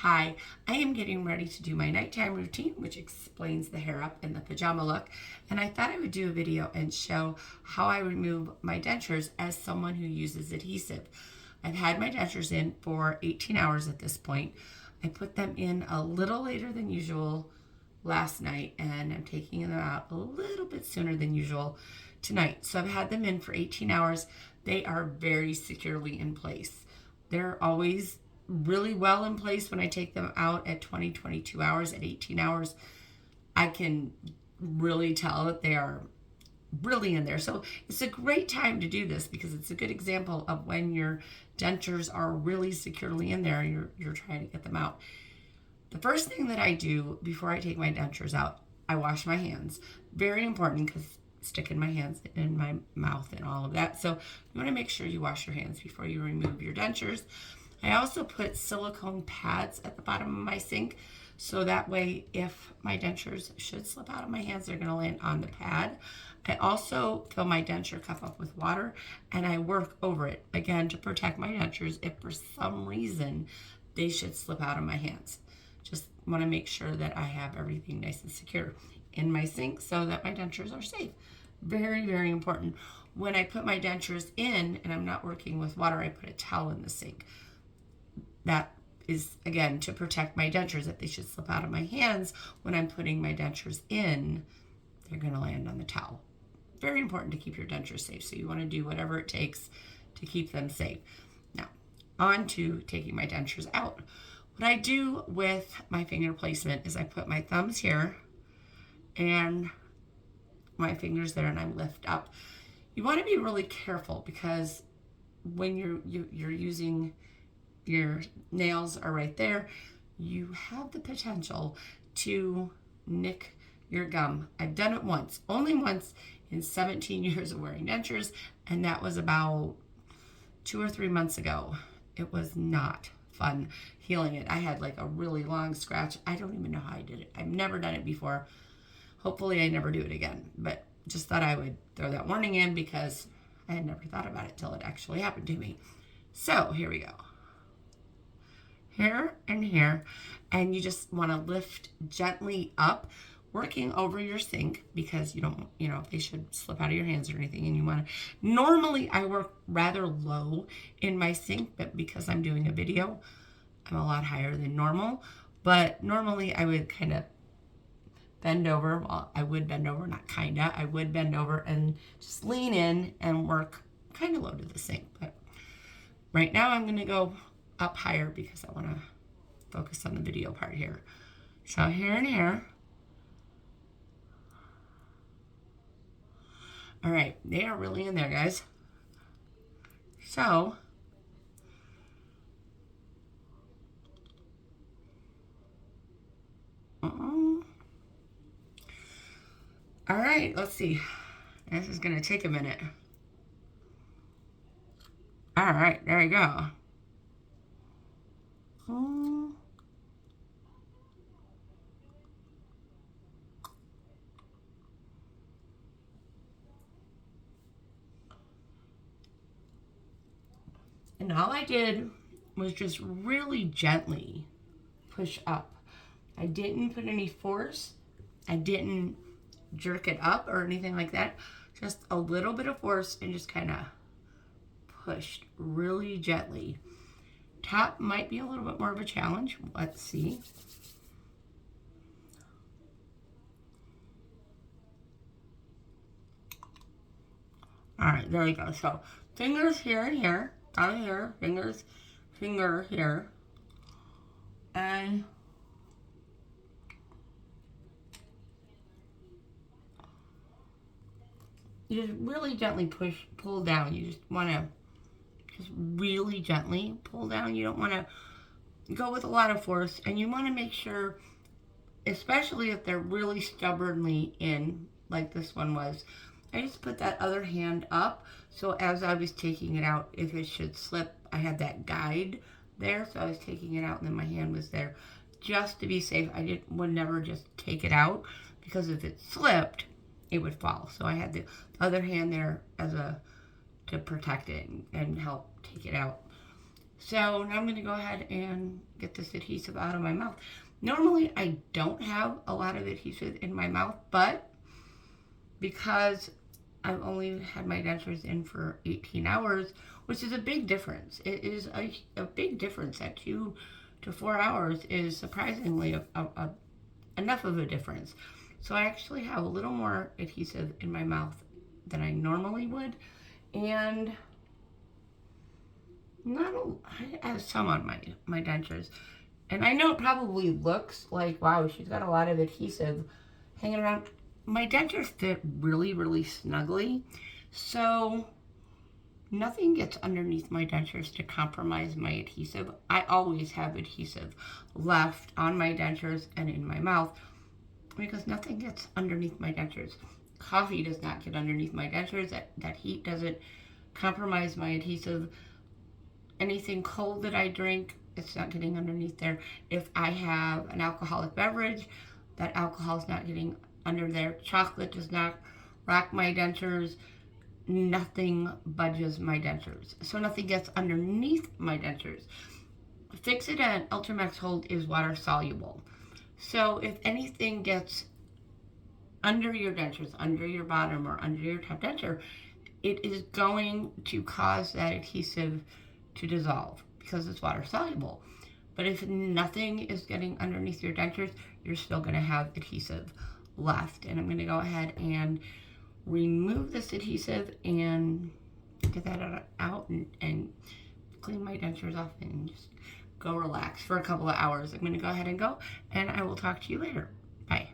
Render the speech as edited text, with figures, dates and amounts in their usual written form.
Hi, I am getting ready to do my nighttime routine, which explains the hair up and the pajama look. And I thought I would do a video and show how I remove my dentures as someone who uses adhesive. I've had my dentures in for 18 hours at this point. I put them in a little later than usual last night, and I'm taking them out a little bit sooner than usual tonight. So I've had them in for 18 hours. They are very securely in place. They're always really well in place when I take them out at 20, 22 hours. At 18 hours, I can really tell that they are really in there. So it's a great time to do this because it's a good example of when your dentures are really securely in there and you're trying to get them out. The first thing that I do before I take my dentures out, I wash my hands. Very important because sticking my hands in my mouth and all of that. So you want to make sure you wash your hands before you remove your dentures. I also put silicone pads at the bottom of my sink so that way if my dentures should slip out of my hands, they're going to land on the pad. I also fill my denture cup up with water and I work over it, again, to protect my dentures if for some reason they should slip out of my hands. Just want to make sure that I have everything nice and secure in my sink so that my dentures are safe. Very, very important. When I put my dentures in and I'm not working with water, I put a towel in the sink. That is, again, to protect my dentures. If they should slip out of my hands when I'm putting my dentures in, they're going to land on the towel. Very important to keep your dentures safe. So you want to do whatever it takes to keep them safe. Now, on to taking my dentures out. What I do with my finger placement is I put my thumbs here and my fingers there and I lift up. You want to be really careful because when you're using your nails are right there, you have the potential to nick your gum. I've done it once, only once in 17 years of wearing dentures, and that was about 2 or 3 months ago. It was not fun healing it. I had like a really long scratch. I don't even know how I did it. I've never done it before. Hopefully I never do it again, but just thought I would throw that warning in because I had never thought about it till it actually happened to me. So here we go. Here and here, and you just want to lift gently up, working over your sink because you don't, if they should slip out of your hands or anything, and you want to, normally I work rather low in my sink, but because I'm doing a video, I'm a lot higher than normal, but normally I would kind of bend over, I would bend over and just lean in and work kind of low to the sink, but right now I'm going to go up higher because I want to focus on the video part here. So here and here. All right, they are really in there, guys. So all right, let's see. This is going to take a minute. All right, there you go. And all I did was just really gently push up. I didn't put any force. I didn't jerk it up or anything like that. Just a little bit of force and just kind of pushed really gently. Top might be a little bit more of a challenge. Let's see. All right, there we go. So fingers here and here, down here, fingers, finger here, and you just really gently pull down. You just want to just really gently pull down. You don't want to go with a lot of force, and you want to make sure, especially if they're really stubbornly in, like this one was, I just put that other hand up, so as I was taking it out, if it should slip, I had that guide there, so I was taking it out, and then my hand was there, just to be safe. I would never just take it out, because if it slipped, it would fall, so I had the other hand there as to protect it and help take it out. So now I'm going to go ahead and get this adhesive out of my mouth. Normally I don't have a lot of adhesive in my mouth, but because I've only had my dentures in for 18 hours, which is a big difference. It is a big difference. That 2 to 4 hours is surprisingly enough of a difference. So I actually have a little more adhesive in my mouth than I normally would. And I have some on my dentures. And I know it probably looks like, wow, she's got a lot of adhesive hanging around. My dentures fit really, really snugly. So nothing gets underneath my dentures to compromise my adhesive. I always have adhesive left on my dentures and in my mouth because nothing gets underneath my dentures. Coffee does not get underneath my dentures. That heat doesn't compromise my adhesive. Anything cold that I drink, it's not getting underneath there. If I have an alcoholic beverage, that alcohol is not getting under there. Chocolate does not rock my dentures. Nothing budges my dentures. So nothing gets underneath my dentures. Fix-It and Ultramax Hold is water soluble. So if anything gets under your dentures, under your bottom or under your top denture, it is going to cause that adhesive to dissolve because it's water soluble. But if nothing is getting underneath your dentures, you're still going to have adhesive left. And I'm going to go ahead and remove this adhesive and get that out and clean my dentures off and just go relax for a couple of hours. I'm going to go ahead and go, and I will talk to you later. Bye.